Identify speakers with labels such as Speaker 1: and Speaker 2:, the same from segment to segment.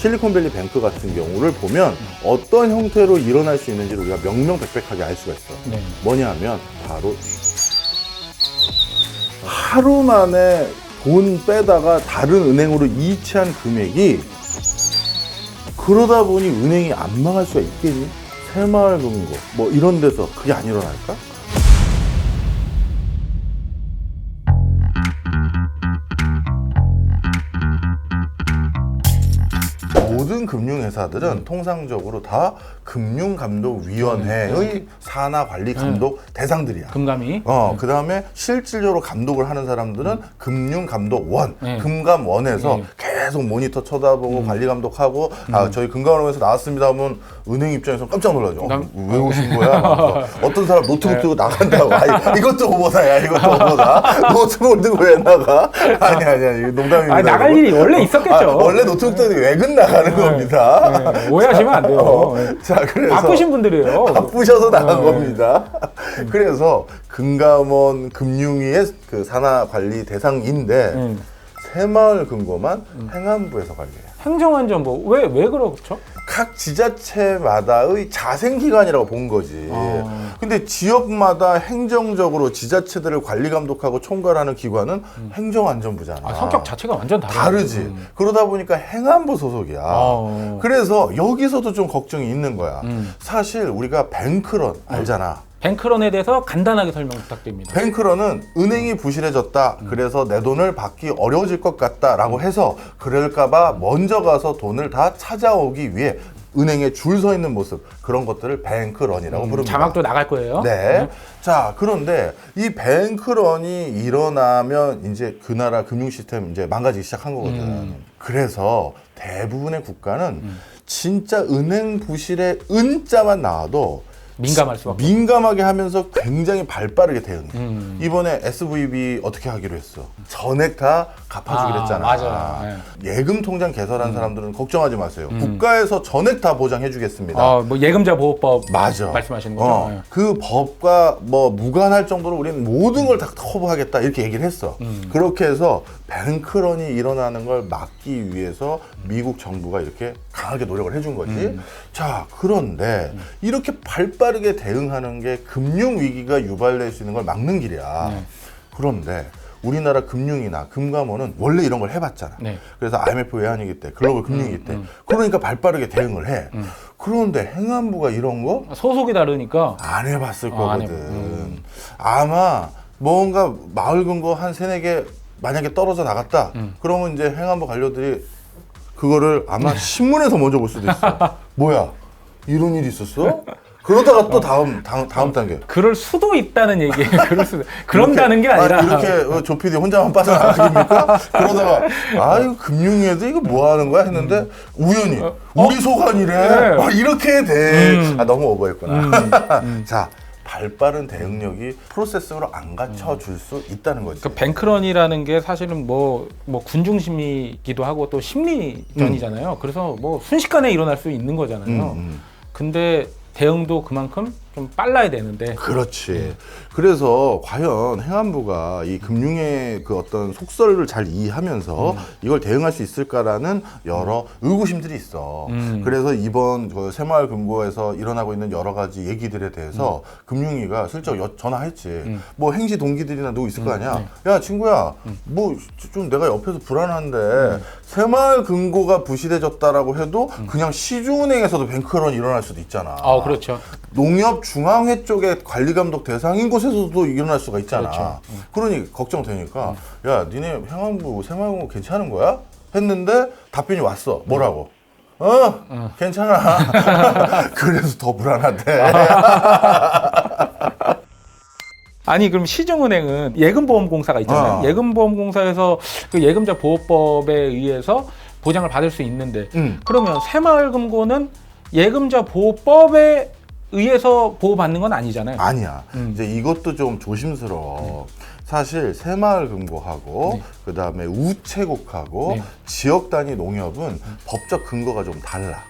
Speaker 1: 실리콘밸리 뱅크 같은 경우를 보면 어떤 형태로 일어날 수 있는지를 우리가 명명백백하게 알 수가 있어.
Speaker 2: 네.
Speaker 1: 뭐냐 하면 바로 하루 만에 돈 빼다가 다른 은행으로 이체한 금액이, 그러다 보니 은행이 안 망할 수가 있겠니? 새마을금고 뭐 이런 데서 그게 안 일어날까? 모든 금융회사들은 통상적으로 다 금융감독위원회의 산하관리감독 대상들이야.
Speaker 2: 금감이.
Speaker 1: 그 다음에 실질적으로 감독을 하는 사람들은 금융감독원,
Speaker 2: 네.
Speaker 1: 금감원에서
Speaker 2: 네.
Speaker 1: 계속 모니터 쳐다보고 관리감독하고, 저희 금감원에서 나왔습니다 하면 은행 입장에서 깜짝 놀라죠. 왜 오신 거야? 어떤 사람 노트북 들고 나간다고. 이것도 오버다야, 이것도 오버다. 노트북을 들고 왜 나가? 아니, 농담입니다.
Speaker 2: 나갈 일이 원래 있었겠죠.
Speaker 1: 원래 노트북 들고 외근 나가는 겁니다.
Speaker 2: 네. 오해하시면 안 돼요.
Speaker 1: 자, 그래서
Speaker 2: 바쁘신 분들이에요.
Speaker 1: 바쁘셔서 나간 겁니다. 그래서 금감원 금융위의 그 산하관리 대상인데 새마을금고만 행안부에서 관리해요.
Speaker 2: 행정안전부 왜 그렇죠?
Speaker 1: 각 지자체마다의 자생기관이라고 본 거지. 근데 지역마다 행정적으로 지자체들을 관리 감독하고 총괄하는 기관은 행정안전부잖아.
Speaker 2: 성격 자체가 완전
Speaker 1: 다르지. 그러다 보니까 행안부 소속이야. 그래서 여기서도 좀 걱정이 있는 거야. 사실 우리가 뱅크런 알잖아.
Speaker 2: 뱅크런에 대해서 간단하게 설명 부탁드립니다.
Speaker 1: 뱅크런은 은행이 부실해졌다. 그래서 내 돈을 받기 어려워질 것 같다라고 해서 그럴까봐 먼저 가서 돈을 다 찾아오기 위해 은행에 줄 서 있는 모습, 그런 것들을 뱅크런이라고 부릅니다.
Speaker 2: 자막도 나갈 거예요.
Speaker 1: 네. 자, 그런데 이 뱅크런이 일어나면 이제 그 나라 금융 시스템 이제 망가지기 시작한 거거든. 그래서 대부분의 국가는 진짜 은행 부실의 은자만 나와도
Speaker 2: 민감할 수밖에.
Speaker 1: 민감하게 하면서 굉장히 발빠르게 대응해. 이번에 SVB 어떻게 하기로 했어? 전액 다 갚아주기로 했잖아.
Speaker 2: 맞아.
Speaker 1: 예금 통장 개설한 사람들은 걱정하지 마세요. 국가에서 전액 다 보장해주겠습니다.
Speaker 2: 뭐 예금자 보호법
Speaker 1: 맞아.
Speaker 2: 말씀하시는 거죠? 네.
Speaker 1: 그 법과 뭐 무관할 정도로 우리는 모든 걸 다 커버하겠다 이렇게 얘기를 했어. 그렇게 해서 뱅크런이 일어나는 걸 막기 위해서 미국 정부가 이렇게 강하게 노력을 해준 거지. 자, 그런데 이렇게 발빠르게 대응하는 게 금융위기가 유발될 수 있는 걸 막는 길이야. 그런데 우리나라 금융이나 금감원은 원래 이런 걸 해봤잖아.
Speaker 2: 네.
Speaker 1: 그래서 IMF 외환위기 때, 글로벌 금융위기 때. 그러니까 발빠르게 대응을 해. 그런데 행안부가 이런 거
Speaker 2: 소속이 다르니까
Speaker 1: 안 해봤을
Speaker 2: 안
Speaker 1: 거거든. 아마 뭔가 마을금고 한 3-4개 만약에 떨어져 나갔다. 그러면 이제 행안부 관료들이 그거를 아마 신문에서 먼저 볼 수도 있어. 뭐야, 이런 일이 있었어? 그러다가 또 다음 단계.
Speaker 2: 그럴 수도 있다는 얘기예요. 그런다는 게 아니라
Speaker 1: 이렇게 조 PD 혼자만 빠져나가십니까? 그러다가 아유, 금융위에도 이거 뭐 하는 거야 했는데 우연히 우리 소관이래.
Speaker 2: 네.
Speaker 1: 이렇게 돼. 너무 오버했구나. 자, 발빠른 대응력이 프로세스로 안 갖춰줄 수 있다는 거지.
Speaker 2: 그 뱅크런이라는 게 사실은 뭐 군중심리기도 하고 또 심리전이잖아요. 그래서 뭐 순식간에 일어날 수 있는 거잖아요. 근데 대응도 그만큼 좀 빨라야 되는데.
Speaker 1: 그렇지. 그래서 과연 행안부가 이 금융의 그 어떤 속설을 잘 이해하면서 이걸 대응할 수 있을까라는 여러 의구심들이 있어. 그래서 이번 그 새마을금고에서 일어나고 있는 여러 가지 얘기들에 대해서 금융위가 슬쩍 전화했지. 뭐 행시 동기들이나 누구 있을 거 아니야. 야, 친구야, 뭐 좀 내가 옆에서 불안한데 새마을금고가 부실해졌다라고 해도 그냥 시중은행에서도 뱅크런이 일어날 수도 있잖아.
Speaker 2: 그렇죠.
Speaker 1: 농협중앙회 쪽에 관리감독 대상인 곳에서도 일어날 수가 있잖아.
Speaker 2: 그렇죠.
Speaker 1: 그러니 걱정되니까 야, 니네 행안부 새마을금고 괜찮은 거야? 했는데 답변이 왔어. 뭐라고? 괜찮아. 그래서 더 불안하대.
Speaker 2: 아니, 그럼 시중은행은 예금보험공사가 있잖아요. 예금보험공사에서 그 예금자 보호법에 의해서 보장을 받을 수 있는데 그러면 새마을금고는 예금자 보호법에 의해서 보호받는 건 아니잖아요.
Speaker 1: 아니야. 이제 이것도 좀 조심스러워. 사실 새마을금고하고 그다음에 우체국하고 지역 단위 농협은 법적 근거가 좀 달라.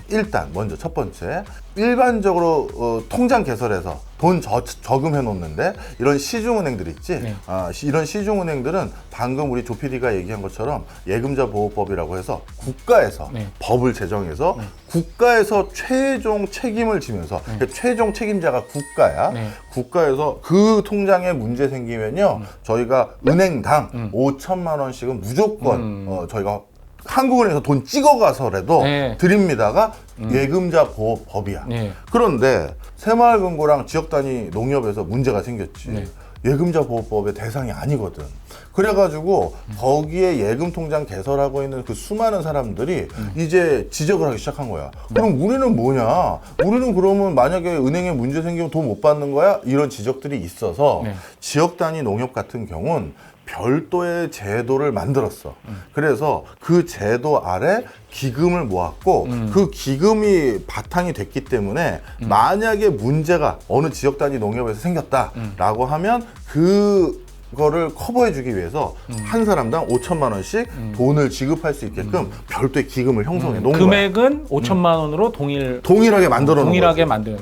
Speaker 1: 일단 먼저 첫 번째, 일반적으로 통장 개설해서 돈 저금해 놓는데 이런 시중은행들 있지.
Speaker 2: 네.
Speaker 1: 이런 시중은행들은 방금 우리 조 PD가 얘기한 것처럼 예금자 보호법이라고 해서 국가에서
Speaker 2: 네.
Speaker 1: 법을 제정해서 국가에서 최종 책임을 지면서 그러니까 최종 책임자가 국가야.
Speaker 2: 네.
Speaker 1: 국가에서 그 통장에 문제 생기면요, 저희가 은행당 5천만 원씩은 무조건 저희가 한국은행에서 돈 찍어가서라도
Speaker 2: 네.
Speaker 1: 드립니다가 예금자 보호법이야.
Speaker 2: 네.
Speaker 1: 그런데 새마을금고랑 지역단위 농협에서 문제가 생겼지.
Speaker 2: 네.
Speaker 1: 예금자 보호법의 대상이 아니거든. 그래가지고 거기에 예금 통장 개설하고 있는 그 수많은 사람들이 이제 지적을 하기 시작한 거야. 그럼 우리는 뭐냐? 우리는 그러면 만약에 은행에 문제 생기면 돈 못 받는 거야? 이런 지적들이 있어서
Speaker 2: 네.
Speaker 1: 지역 단위 농협 같은 경우는 별도의 제도를 만들었어. 그래서 그 제도 아래 기금을 모았고 그 기금이 바탕이 됐기 때문에 만약에 문제가 어느 지역 단위 농협에서 생겼다라고 하면 그거를 커버해주기 위해서 한 사람당 5천만 원씩 돈을 지급할 수 있게끔 별도의 기금을 형성해 놓은 거야.
Speaker 2: 금액은 5천만 원으로
Speaker 1: 동일하게 만들어 놓은
Speaker 2: 동일하게
Speaker 1: 거지.
Speaker 2: 만드는.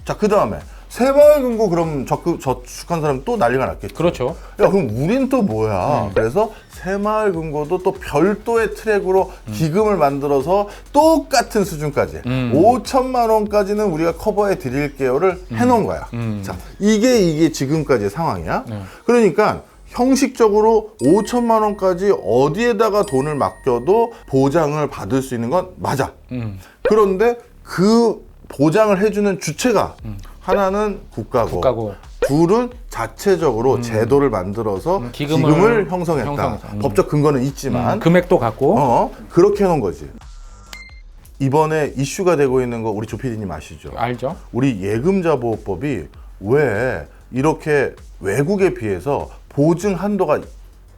Speaker 1: 자, 그 다음에 새마을금고 그럼 저축한 사람 또 난리가 났겠지.
Speaker 2: 그렇죠.
Speaker 1: 야, 그럼 우린 또 뭐야? 그래서 새마을금고도 또 별도의 트랙으로 기금을 만들어서 똑같은 수준까지 5천만 원까지는 우리가 커버해 드릴게요를 해놓은 거야. 자, 이게 지금까지의 상황이야. 그러니까 형식적으로 5천만 원까지 어디에다가 돈을 맡겨도 보장을 받을 수 있는 건 맞아. 그런데 그 보장을 해주는 주체가 하나는 국가고 둘은 자체적으로 제도를 만들어서 기금을 형성했다. 법적 근거는 있지만
Speaker 2: 금액도 같고
Speaker 1: 그렇게 해놓은 거지. 이번에 이슈가 되고 있는 거 우리 조 PD님 아시죠?
Speaker 2: 알죠.
Speaker 1: 우리 예금자 보호법이 왜 이렇게 외국에 비해서 보증 한도가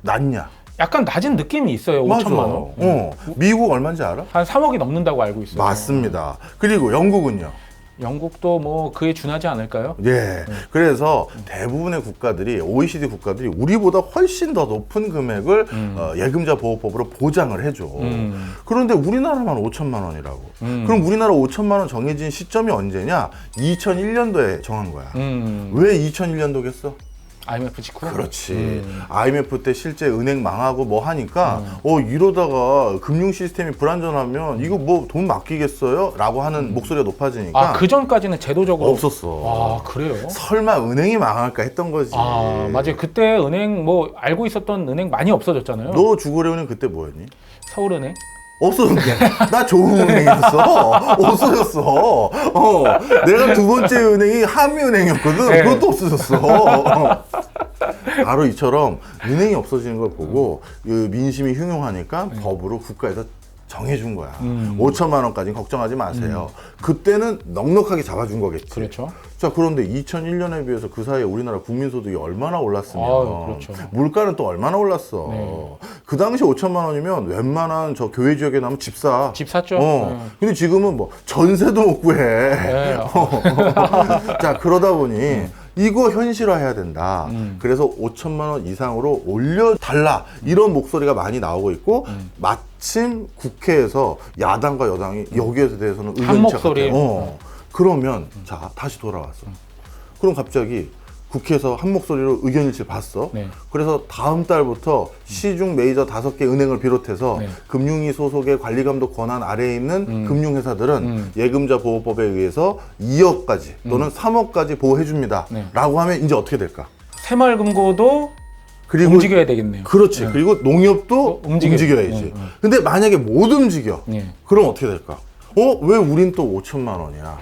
Speaker 1: 낮냐?
Speaker 2: 약간 낮은 느낌이 있어요. 5천만 원.
Speaker 1: 미국 얼마인지 알아?
Speaker 2: 한 3억이 넘는다고 알고 있어요.
Speaker 1: 맞습니다. 그리고 영국은요?
Speaker 2: 영국도 뭐 그에 준하지 않을까요?
Speaker 1: 예. 그래서 대부분의 국가들이 OECD 국가들이 우리보다 훨씬 더 높은 금액을 예금자 보호법으로 보장을 해줘. 그런데 우리나라만 5천만 원이라고. 그럼 우리나라 5천만 원 정해진 시점이 언제냐? 2001년도에 정한 거야. 왜 2001년도겠어?
Speaker 2: IMF 직후?
Speaker 1: 그렇지. IMF 때 실제 은행 망하고 뭐 하니까 이러다가 금융 시스템이 불안전하면 이거 뭐 돈 맡기겠어요? 라고 하는 목소리가 높아지니까
Speaker 2: 그 전까지는 제도적으로
Speaker 1: 없었어.
Speaker 2: 그래요?
Speaker 1: 설마 은행이 망할까 했던 거지.
Speaker 2: 맞아요. 그때 은행 뭐 알고 있었던 은행 많이 없어졌잖아요.
Speaker 1: 너 주거래은행 그때 뭐였니?
Speaker 2: 서울은행?
Speaker 1: 없어졌네. 나 조흥은행이었어. 없어졌어. 내가 두 번째 은행이 한미은행이었거든.
Speaker 2: 네.
Speaker 1: 그것도 없어졌어. 바로 이처럼 은행이 없어지는 걸 보고 민심이 흉흉하니까 법으로 국가에서 정해준 거야. 5천만 원까지는 걱정하지 마세요. 그때는 넉넉하게 잡아준 거겠지.
Speaker 2: 그렇죠.
Speaker 1: 자, 그런데 2001년에 비해서 그 사이에 우리나라 국민소득이 얼마나 올랐으면
Speaker 2: 그렇죠.
Speaker 1: 물가는 또 얼마나 올랐어.
Speaker 2: 네.
Speaker 1: 그 당시 5천만 원이면 웬만한 저 교외 지역에 나면 집 사.
Speaker 2: 집 샀죠.
Speaker 1: 근데 지금은 뭐 전세도 못 구해.
Speaker 2: 네.
Speaker 1: 자, 그러다 보니 이거 현실화해야 된다. 그래서 5천만 원 이상으로 올려달라. 이런 목소리가 많이 나오고 있고 마침 국회에서 야당과 여당이 여기에 대해서는
Speaker 2: 한
Speaker 1: 의견이
Speaker 2: 목소리.
Speaker 1: 그러면 자, 다시 돌아왔어. 그럼 갑자기 국회에서 한 목소리로 의견일치를 봤어.
Speaker 2: 네.
Speaker 1: 그래서 다음 달부터 시중 메이저 5개 은행을 비롯해서
Speaker 2: 네.
Speaker 1: 금융위 소속의 관리감독 권한 아래에 있는 금융회사들은 예금자 보호법에 의해서 2억까지 또는 3억까지 보호해줍니다.
Speaker 2: 네.
Speaker 1: 라고 하면 이제 어떻게 될까?
Speaker 2: 새마을금고도
Speaker 1: 그리고
Speaker 2: 움직여야 되겠네요.
Speaker 1: 그렇지.
Speaker 2: 네.
Speaker 1: 그리고 농협도 움직여야지. 근데 만약에 못 움직여.
Speaker 2: 네.
Speaker 1: 그럼 어떻게 될까? 왜 우린 또 5천만 원이야?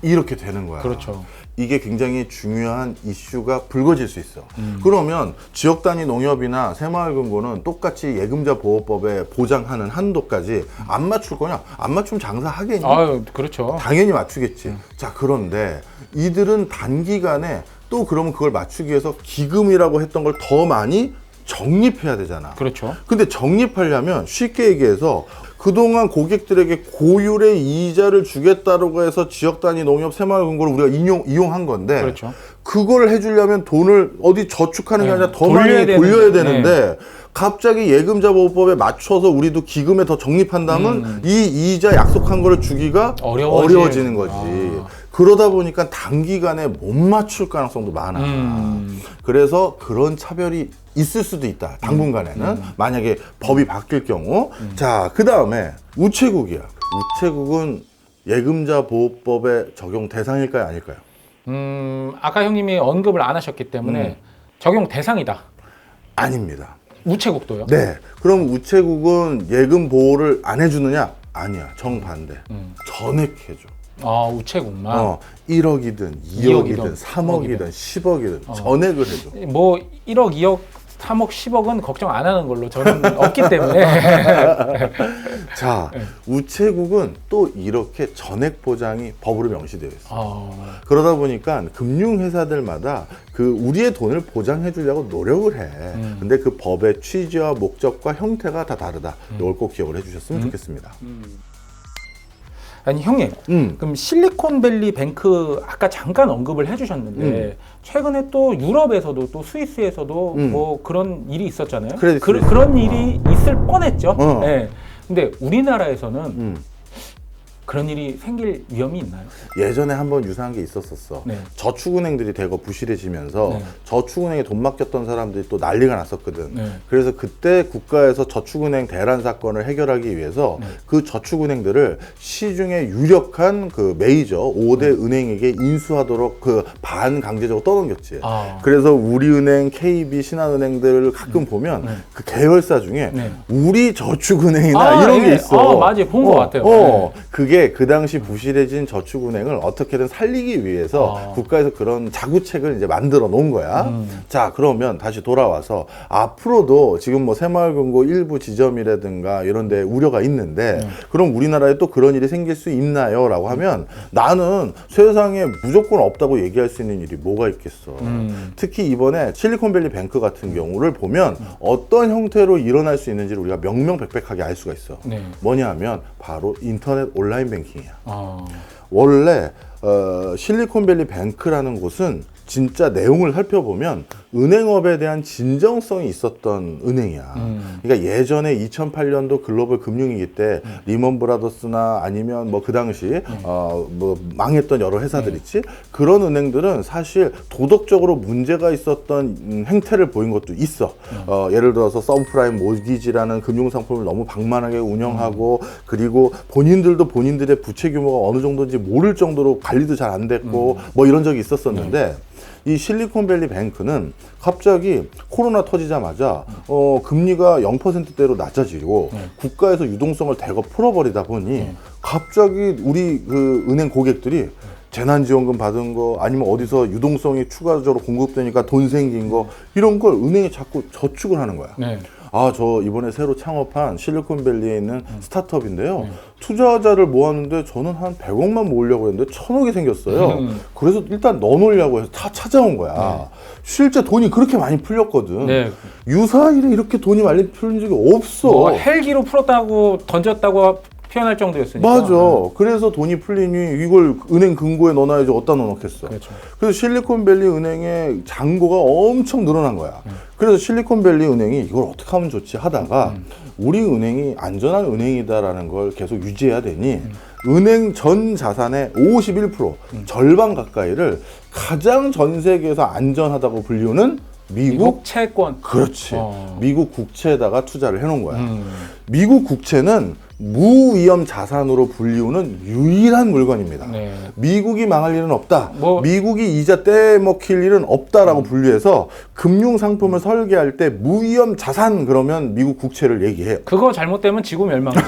Speaker 1: 이렇게 되는 거야.
Speaker 2: 그렇죠.
Speaker 1: 이게 굉장히 중요한 이슈가 불거질 수 있어. 그러면 지역 단위 농협이나 새마을금고는 똑같이 예금자 보호법에 보장하는 한도까지 안 맞출 거냐? 안 맞추면 장사하겠니?
Speaker 2: 그렇죠.
Speaker 1: 당연히 맞추겠지. 자, 그런데 이들은 단기간에 또 그러면 그걸 맞추기 위해서 기금이라고 했던 걸 더 많이 적립해야 되잖아.
Speaker 2: 그렇죠.
Speaker 1: 근데 적립하려면 쉽게 얘기해서 그동안 고객들에게 고율의 이자를 주겠다라고 해서 지역 단위 농협 새마을금고를 우리가 이용한 건데
Speaker 2: 그렇죠.
Speaker 1: 그걸 해주려면 돈을 어디 저축하는 게 아니라 더
Speaker 2: 돌려야
Speaker 1: 많이 돌려야 되는데 갑자기 예금자 보호법에 맞춰서 우리도 기금에 더 적립한다면 이 이자 약속한 거를 주기가 어려워지는 거지. 그러다 보니까 단기간에 못 맞출 가능성도 많아. 그래서 그런 차별이 있을 수도 있다. 당분간에는. 만약에 법이 바뀔 경우. 자, 그 다음에 우체국이야. 우체국은 예금자 보호법의 적용 대상일까요? 아닐까요?
Speaker 2: 아까 형님이 언급을 안 하셨기 때문에 적용 대상이다.
Speaker 1: 아닙니다.
Speaker 2: 우체국도요?
Speaker 1: 네. 그럼 우체국은 예금 보호를 안 해주느냐? 아니야. 정반대. 전액해줘.
Speaker 2: 아, 우체국만?
Speaker 1: 1억이든 2억이든 3억이든 10억이든 전액을 해줘.
Speaker 2: 뭐 1억, 2억, 3억, 10억은 걱정 안 하는 걸로 저는 없기 때문에.
Speaker 1: 자, 우체국은 또 이렇게 전액 보장이 법으로 명시되어 있어요.
Speaker 2: 아,
Speaker 1: 그러다 보니까 금융회사들마다 그 우리의 돈을 보장해 주려고 노력을 해. 근데 그 법의 취지와 목적과 형태가 다 다르다. 이걸 꼭 기억을 해 주셨으면 좋겠습니다.
Speaker 2: 아니 형님, 그럼 실리콘밸리 뱅크 아까 잠깐 언급을 해주셨는데 최근에 또 유럽에서도 또 스위스에서도 뭐 그런 일이 있었잖아요. 그런 일이 있을 뻔했죠. 네. 근데 우리나라에서는 그런 일이 생길 위험이 있나요?
Speaker 1: 예전에 한번 유사한 게 있었었어.
Speaker 2: 네.
Speaker 1: 저축은행들이 대거 부실해지면서
Speaker 2: 네.
Speaker 1: 저축은행에 돈 맡겼던 사람들이 또 난리가 났었거든.
Speaker 2: 네.
Speaker 1: 그래서 그때 국가에서 저축은행 대란 사건을 해결하기 위해서 그 저축은행들을 시중에 유력한 그 메이저 5대 은행에게 인수하도록 그 반강제적으로 떠넘겼지. 그래서 우리은행, KB, 신한은행들을 가끔 보면 그 계열사 중에 우리 저축은행이나 이런 게 있어.
Speaker 2: 맞아요. 본 것 같아요.
Speaker 1: 그게 그 당시 부실해진 저축은행을 어떻게든 살리기 위해서 국가에서 그런 자구책을 이제 만들어 놓은 거야. 자, 그러면 다시 돌아와서 앞으로도 지금 뭐 새마을금고 일부 지점이라든가 이런 데 우려가 있는데 그럼 우리나라에 또 그런 일이 생길 수 있나요? 라고 하면 나는 세상에 무조건 없다고 얘기할 수 있는 일이 뭐가 있겠어. 특히 이번에 실리콘밸리 뱅크 같은 경우를 보면 어떤 형태로 일어날 수 있는지를 우리가 명명백백하게 알 수가 있어. 뭐냐 하면 바로 인터넷 온라인 뱅킹이야. 원래 실리콘밸리 뱅크라는 곳은 진짜 내용을 살펴보면 은행업에 대한 진정성이 있었던 은행이야. 그러니까 예전에 2008년도 글로벌 금융위기 때 리먼 브라더스나 아니면 뭐 그 당시 뭐 망했던 여러 회사들 있지. 그런 은행들은 사실 도덕적으로 문제가 있었던 행태를 보인 것도 있어. 예를 들어서 서브프라임 모기지라는 금융상품을 너무 방만하게 운영하고 그리고 본인들도 본인들의 부채 규모가 어느 정도인지 모를 정도로 관리도 잘 안 됐고 뭐 이런 적이 있었었는데 이 실리콘밸리 뱅크는 갑자기 코로나 터지자마자 금리가 0%대로 낮아지고 국가에서 유동성을 대거 풀어버리다 보니 갑자기 우리 그 은행 고객들이 재난지원금 받은 거 아니면 어디서 유동성이 추가적으로 공급되니까 돈 생긴 거 이런 걸 은행에 자꾸 저축을 하는 거야. 아, 저 이번에 새로 창업한 실리콘밸리에 있는 스타트업인데요. 투자자를 모았는데 저는 한 100억만 모으려고 했는데 1000억이 생겼어요. 그래서 일단 넣어놓으려고 해서 다 찾아온 거야. 실제 돈이 그렇게 많이 풀렸거든. 유사일에 이렇게 돈이 많이 풀린 적이 없어.
Speaker 2: 뭐 헬기로 풀었다고 던졌다고 표현할 정도였으니까.
Speaker 1: 맞아. 그래서 돈이 풀리니 이걸 은행 금고에 넣어놔야지 어디다 넣어놓겠어. 그래서 실리콘밸리 은행의 잔고가 엄청 늘어난 거야. 그래서 실리콘밸리 은행이 이걸 어떻게 하면 좋지 하다가 우리 은행이 안전한 은행이다라는 걸 계속 유지해야 되니 은행 전 자산의 51% 절반 가까이를 가장 전 세계에서 안전하다고 불리우는 미국
Speaker 2: 채권.
Speaker 1: 그렇지. 미국 국채에다가 투자를 해놓은 거야. 미국 국채는 무위험 자산으로 불리우는 유일한 물건입니다. 미국이 망할 일은 없다. 미국이 이자 떼먹힐 일은 없다라고 분류해서 금융상품을 설계할 때 무위험 자산 그러면 미국 국채를 얘기해요.
Speaker 2: 그거 잘못되면 지구 멸망이죠.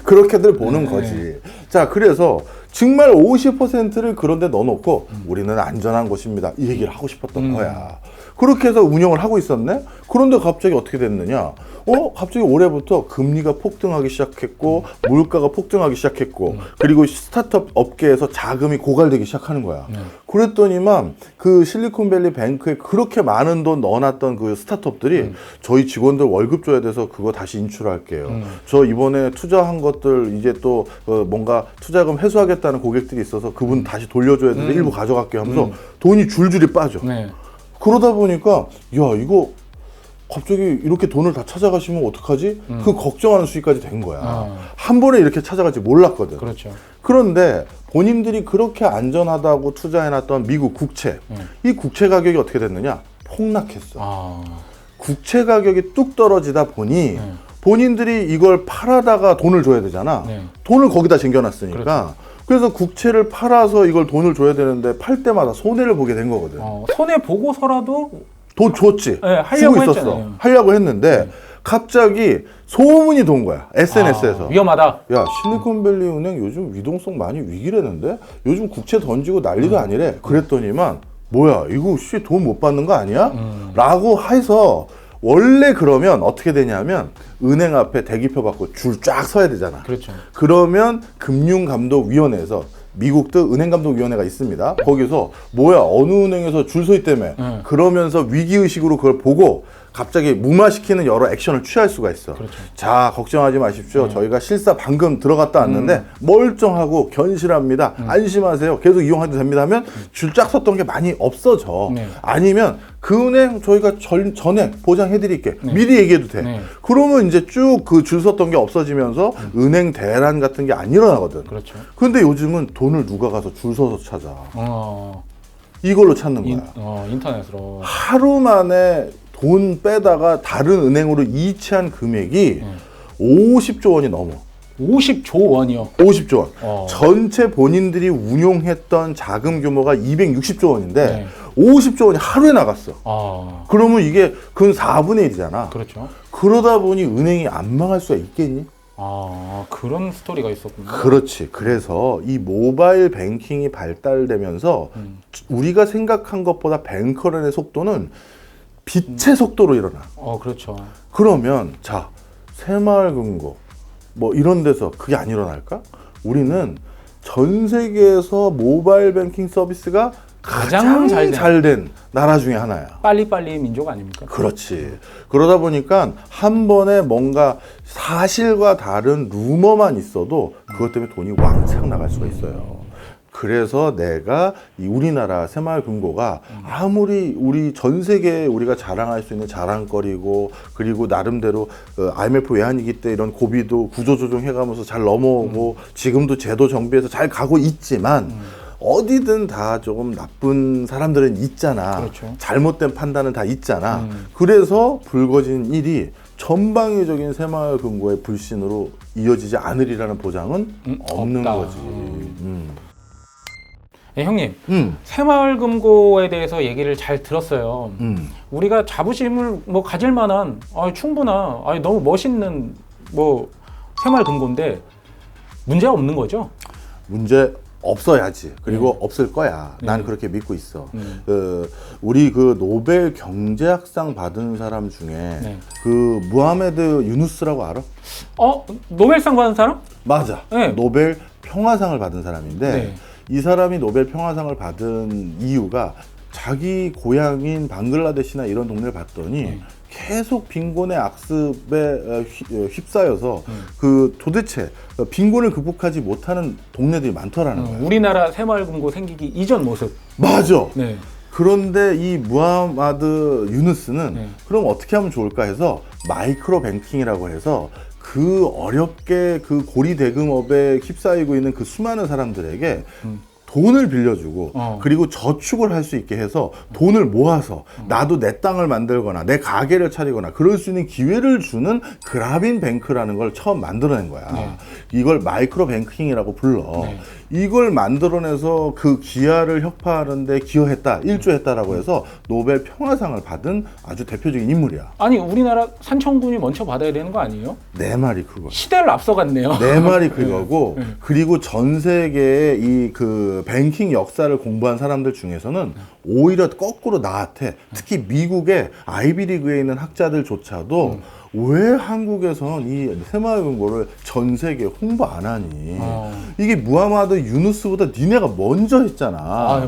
Speaker 1: 그렇게들 보는 거지. 자, 그래서 정말 50%를 그런 데 넣어놓고 우리는 안전한 곳입니다. 이 얘기를 하고 싶었던 거야. 그렇게 해서 운영을 하고 있었네? 그런데 갑자기 어떻게 됐느냐? 갑자기 올해부터 금리가 폭등하기 시작했고, 물가가 폭등하기 시작했고, 그리고 스타트업 업계에서 자금이 고갈되기 시작하는 거야. 그랬더니만 그 실리콘밸리 뱅크에 그렇게 많은 돈 넣어놨던 그 스타트업들이 저희 직원들 월급 줘야 돼서 그거 다시 인출할게요. 저 이번에 투자한 것들 이제 또 뭔가 투자금 회수하겠다는 고객들이 있어서 그분 다시 돌려줘야 돼서 일부 가져갈게요 하면서 돈이 줄줄이 빠져. 그러다 보니까 야, 이거 갑자기 이렇게 돈을 다 찾아가시면 어떡하지? 그 걱정하는 수위까지 된 거야. 한 번에 이렇게 찾아갈지 몰랐거든.
Speaker 2: 그렇죠.
Speaker 1: 그런데 본인들이 그렇게 안전하다고 투자해놨던 미국 국채, 이 국채 가격이 어떻게 됐느냐? 폭락했어. 국채 가격이 뚝 떨어지다 보니 본인들이 이걸 팔아다가 돈을 줘야 되잖아. 돈을 거기다 쟁겨놨으니까. 그래서 국채를 팔아서 이걸 돈을 줘야 되는데 팔 때마다 손해를 보게 된 거거든.
Speaker 2: 손해 보고서라도
Speaker 1: 돈 줬지.
Speaker 2: 네, 하려고
Speaker 1: 주고 있었어.
Speaker 2: 했잖아요.
Speaker 1: 하려고 했는데 갑자기 소문이 돈 거야. SNS에서.
Speaker 2: 위험하다.
Speaker 1: 야, 실리콘밸리 은행 요즘 유동성 많이 위기라는데 요즘 국채 던지고 난리도 아니래. 그랬더니만 뭐야 이거 씨 돈 못 받는 거 아니야? 라고 해서 원래 그러면 어떻게 되냐면 은행 앞에 대기표 받고 줄 쫙 서야 되잖아.
Speaker 2: 그렇죠.
Speaker 1: 그러면 금융감독위원회에서 미국도 은행감독위원회가 있습니다. 거기서 뭐야 어느 은행에서 줄 서 있다며. 그러면서 위기의식으로 그걸 보고 갑자기 무마시키는 여러 액션을 취할 수가 있어.
Speaker 2: 그렇죠.
Speaker 1: 자, 걱정하지 마십시오. 저희가 실사 방금 들어갔다 왔는데 멀쩡하고 견실합니다. 안심하세요. 계속 이용해도 됩니다 하면 줄 쫙 섰던 게 많이 없어져. 아니면 그 은행 저희가 전액 보장해드릴게. 미리 얘기해도 돼. 그러면 이제 쭉 그 줄 섰던 게 없어지면서 은행 대란 같은 게 안 일어나거든.
Speaker 2: 그렇죠.
Speaker 1: 근데 요즘은 돈을 누가 가서 줄 서서 찾아. 이걸로 찾는 거야.
Speaker 2: 인터넷으로.
Speaker 1: 하루 만에 돈 빼다가 다른 은행으로 이체한 금액이 50조 원이 넘어.
Speaker 2: 50조 원이요.
Speaker 1: 50조 원. 전체 본인들이 운용했던 자금 규모가 260조 원인데 50조 원이 하루에 나갔어. 그러면 이게 근 4분의 1이잖아.
Speaker 2: 그렇죠.
Speaker 1: 그러다 보니 은행이 안 망할 수가 있겠니?
Speaker 2: 그런 스토리가 있었군요.
Speaker 1: 그렇지. 그래서 이 모바일 뱅킹이 발달되면서 우리가 생각한 것보다 뱅커런의 속도는 빛의 속도로 일어나.
Speaker 2: 그렇죠.
Speaker 1: 그러면 자 새마을금고 뭐 이런 데서 그게 안 일어날까? 우리는 전 세계에서 모바일 뱅킹 서비스가 가장 잘 된 나라 중에 하나야.
Speaker 2: 빨리빨리 민족 아닙니까?
Speaker 1: 그렇지. 그러다 보니까 한 번에 뭔가 사실과 다른 루머만 있어도 그것 때문에 돈이 왕창 나갈 수가 있어요. 그래서 내가 이 우리나라 새마을금고가 아무리 우리 전 세계에 우리가 자랑할 수 있는 자랑거리고 그리고 나름대로 IMF 외환위기 때 이런 고비도 구조조정 해가면서 잘 넘어오고 지금도 제도 정비해서 잘 가고 있지만 어디든 다 조금 나쁜 사람들은 있잖아.
Speaker 2: 그렇죠.
Speaker 1: 잘못된 판단은 다 있잖아. 그래서 불거진 일이 전방위적인 새마을금고의 불신으로 이어지지 않으리라는 보장은 없는
Speaker 2: 없다.
Speaker 1: 거지.
Speaker 2: 네, 형님, 새마을금고에 대해서 얘기를 잘 들었어요. 우리가 자부심을 뭐 가질 만한 충분한 너무 멋있는 뭐 새마을금고인데 문제 없는 거죠?
Speaker 1: 문제 없어야지. 그리고 없을 거야. 난 그렇게 믿고 있어. 우리 그 노벨 경제학상 받은 사람 중에 그 무하메드 유누스라고 알아?
Speaker 2: 노벨상 받은 사람?
Speaker 1: 맞아.
Speaker 2: 네.
Speaker 1: 노벨 평화상을 받은 사람인데
Speaker 2: 네.
Speaker 1: 이 사람이 노벨 평화상을 받은 이유가 자기 고향인 방글라데시나 이런 동네를 봤더니 계속 빈곤의 악습에 휩싸여서 그 도대체 빈곤을 극복하지 못하는 동네들이 많더라는 거예요.
Speaker 2: 우리나라 새마을금고 생기기 이전 모습.
Speaker 1: 맞아.
Speaker 2: 네.
Speaker 1: 그런데 이 무하마드 유누스는 그럼 어떻게 하면 좋을까 해서 마이크로 뱅킹이라고 해서 그 어렵게 그 고리대금업에 휩싸이고 있는 그 수많은 사람들에게 돈을 빌려주고 그리고 저축을 할 수 있게 해서 돈을 모아서 나도 내 땅을 만들거나 내 가게를 차리거나 그럴 수 있는 기회를 주는 그라빈 뱅크라는 걸 처음 만들어낸 거야. 이걸 마이크로 뱅킹이라고 불러. 이걸 만들어내서 그 기아를 혁파하는데 기여했다, 일조했다라고 해서 노벨 평화상을 받은 아주 대표적인 인물이야.
Speaker 2: 아니 우리나라 산청군이 먼저 받아야 되는 거 아니에요?
Speaker 1: 내 말이 그거.
Speaker 2: 시대를 앞서갔네요.
Speaker 1: 내 말이 그거고 그리고 전 세계의 이 그 뱅킹 역사를 공부한 사람들 중에서는 오히려 거꾸로 나한테 특히 미국의 아이비리그에 있는 학자들조차도 왜 한국에선 이 새마을금고를 전 세계에 홍보 안 하니? 이게 무하마드 유누스보다 니네가 먼저 했잖아.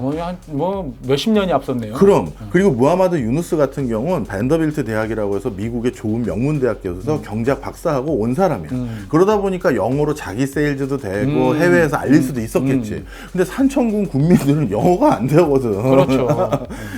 Speaker 2: 뭐 몇십 년이 앞섰네요.
Speaker 1: 그럼 그리고 무하마드 유누스 같은 경우는 밴더빌트 대학이라고 해서 미국의 좋은 명문 대학교에서 경제학 박사하고 온 사람이야. 그러다 보니까 영어로 자기 세일즈도 되고 해외에서 알릴 수도 있었겠지. 근데 산청군 군민들은 영어가 안 되거든.
Speaker 2: 그렇죠.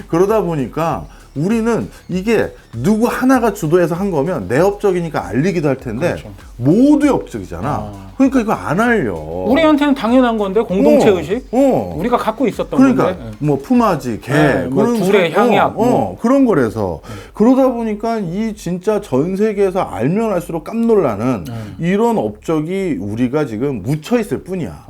Speaker 1: 그러다 보니까 우리는 이게 누구 하나가 주도해서 한 거면 내 업적이니까 알리기도 할 텐데
Speaker 2: 그렇죠.
Speaker 1: 모두의 업적이잖아. 그러니까 이거 안 알려.
Speaker 2: 우리한테는 당연한 건데 공동체 의식 우리가 갖고 있었던
Speaker 1: 그러니까
Speaker 2: 건데.
Speaker 1: 뭐 품앗이, 개,
Speaker 2: 뭐
Speaker 1: 그런
Speaker 2: 둘의 향약, 뭐.
Speaker 1: 그런 거라서 그러다 보니까 이 진짜 전 세계에서 알면 알수록 깜놀라는 이런 업적이 우리가 지금 묻혀 있을 뿐이야.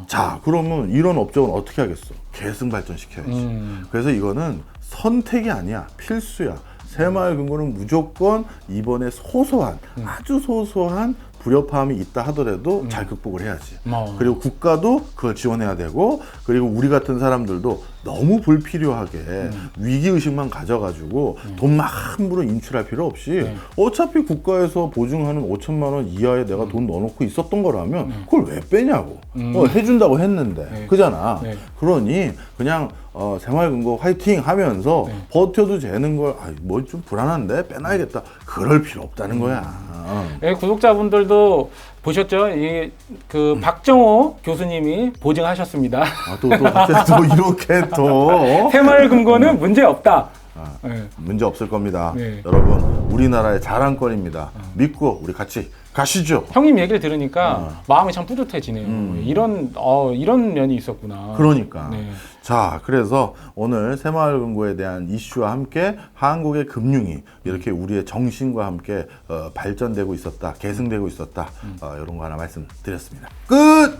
Speaker 1: 자, 그러면 이런 업적은 어떻게 하겠어? 계승 발전시켜야지. 그래서 이거는 선택이 아니야, 필수야. 새마을금고는 무조건 이번에 소소한, 아주 소소한 불협화음이 있다 하더라도 잘 극복을 해야지. 그리고 국가도 그걸 지원해야 되고, 그리고 우리 같은 사람들도 너무 불필요하게 위기의식만 가져가지고 돈 막 함부로 인출할 필요 없이 어차피 국가에서 보증하는 5천만 원 이하에 내가 돈 넣어놓고 있었던 거라면 그걸 왜 빼냐고. 해준다고 했는데. 그잖아. 그러니 그냥 새마을금고 화이팅 하면서 버텨도 되는 걸, 뭐 좀 불안한데 빼놔야겠다. 그럴 필요 없다는 거야.
Speaker 2: 구독자분들도 보셨죠? 그 박정호 교수님이 보증하셨습니다.
Speaker 1: 또 갑자기 또 이렇게 또
Speaker 2: 새마을금고는 문제 없다.
Speaker 1: 문제 없을 겁니다.
Speaker 2: 네.
Speaker 1: 여러분, 우리나라의 자랑거리입니다. 믿고 우리 같이 가시죠.
Speaker 2: 형님 얘기를 들으니까 마음이 참 뿌듯해지네요. 이런 면이 있었구나.
Speaker 1: 그러니까.
Speaker 2: 네.
Speaker 1: 자, 그래서 오늘 새마을금고에 대한 이슈와 함께 한국의 금융이 이렇게 우리의 정신과 함께 발전되고 있었다, 계승되고 있었다, 이런 거 하나 말씀드렸습니다. 끝!